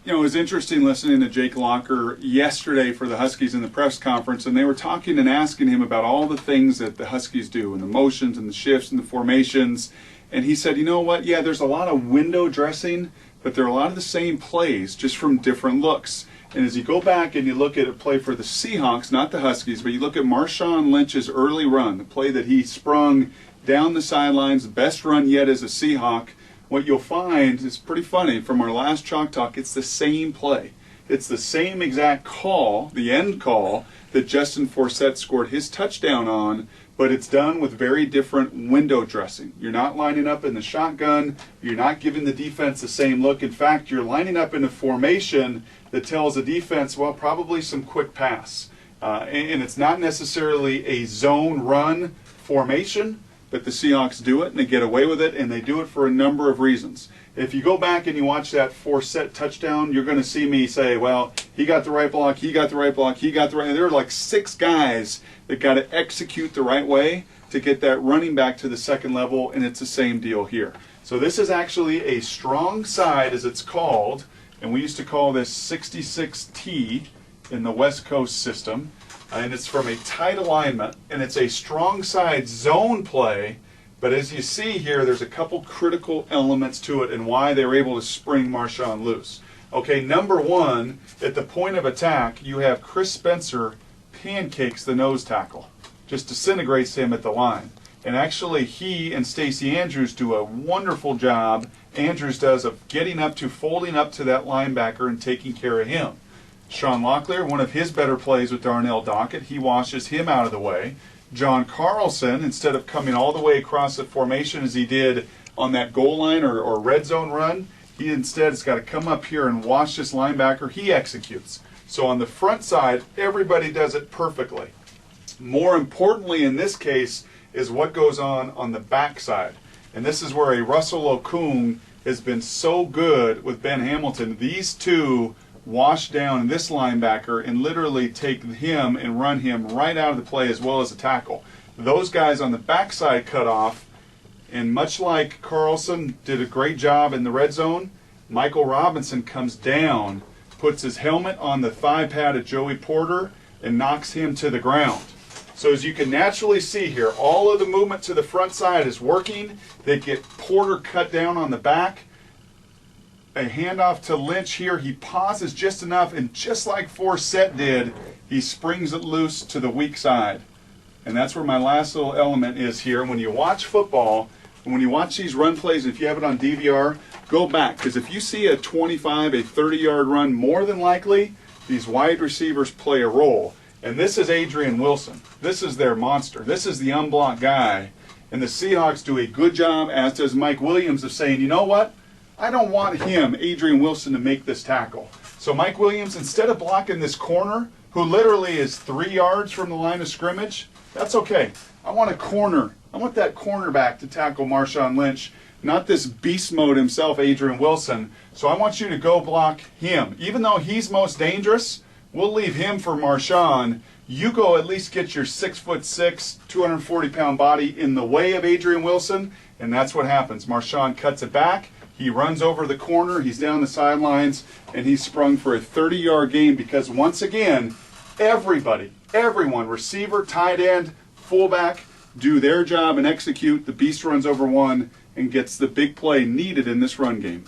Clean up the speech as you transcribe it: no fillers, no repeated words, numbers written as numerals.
You know, it was interesting listening to Jake Locker yesterday for the Huskies in the press conference, and they were talking and asking him about all the things that the Huskies do, and the motions and the shifts and the formations. And he said, you know what, yeah, there's a lot of window dressing, but there are a lot of the same plays, just from different looks. And as you go back and you look at a play for the Seahawks, not the Huskies, but you look at Marshawn Lynch's early run, the play that he sprung down the sidelines, the best run yet as a Seahawk, what you'll find is pretty funny. From our last Chalk Talk, it's the same play. It's the same exact call, the end call, that Justin Forsett scored his touchdown on, but it's done with very different window dressing. You're not lining up in the shotgun. You're not giving the defense the same look. In fact, you're lining up in a formation that tells the defense, well, probably some quick pass. And it's not necessarily a zone run formation, but the Seahawks do it, and they get away with it, and they do it for a number of reasons. If you go back and you watch that Forsett touchdown, you're going to see me say, well, he got the right block, he got the right block, he got the right... There are like 6 guys that got to execute the right way to get that running back to the second level, and it's the same deal here. So this is actually a strong side, as it's called, and we used to call this 66T in the West Coast system. And it's from a tight alignment, and it's a strong side zone play. But as you see here, there's a couple critical elements to it and why they were able to spring Marshawn loose. Okay, number one, at the point of attack, you have Chris Spencer pancakes the nose tackle, just disintegrates him at the line. And actually, he and Stacey Andrews do a wonderful job, Andrews does, of getting up to, folding up to that linebacker and taking care of him. Sean Locklear, one of his better plays with Darnell Dockett, he washes him out of the way. John Carlson, instead of coming all the way across the formation as he did on that goal line or red zone run, he instead has got to come up here and wash this linebacker. He executes. So on the front side, everybody does it perfectly. More importantly in this case is what goes on the back side. And this is where a Russell Okung has been so good with Ben Hamilton. These two wash down this linebacker and literally take him and run him right out of the play as well as a tackle. Those guys on the backside cut off, and much like Carlson did a great job in the red zone, Michael Robinson comes down, puts his helmet on the thigh pad of Joey Porter, and knocks him to the ground. So as you can naturally see here, all of the movement to the front side is working. They get Porter cut down on the back. A handoff to Lynch here. He pauses just enough, and just like Forsett did, he springs it loose to the weak side. And that's where my last little element is here. When you watch football, and when you watch these run plays, if you have it on DVR, go back. Because if you see a 25, a 30-yard run, more than likely, these wide receivers play a role. And this is Adrian Wilson. This is their monster. This is the unblocked guy. And the Seahawks do a good job, as does Mike Williams, of saying, you know what? I don't want him, Adrian Wilson, to make this tackle. So Mike Williams, instead of blocking this corner, who literally is 3 yards from the line of scrimmage, that's okay. I want a corner. I want that cornerback to tackle Marshawn Lynch, not this beast mode himself, Adrian Wilson. So I want you to go block him. Even though he's most dangerous, we'll leave him for Marshawn. You go at least get your 6'6", 240-pound body in the way of Adrian Wilson, and that's what happens. Marshawn cuts it back. He runs over the corner, he's down the sidelines, and he's sprung for a 30-yard gain because, once again, everyone, receiver, tight end, fullback, do their job and execute. The beast runs over one and gets the big play needed in this run game.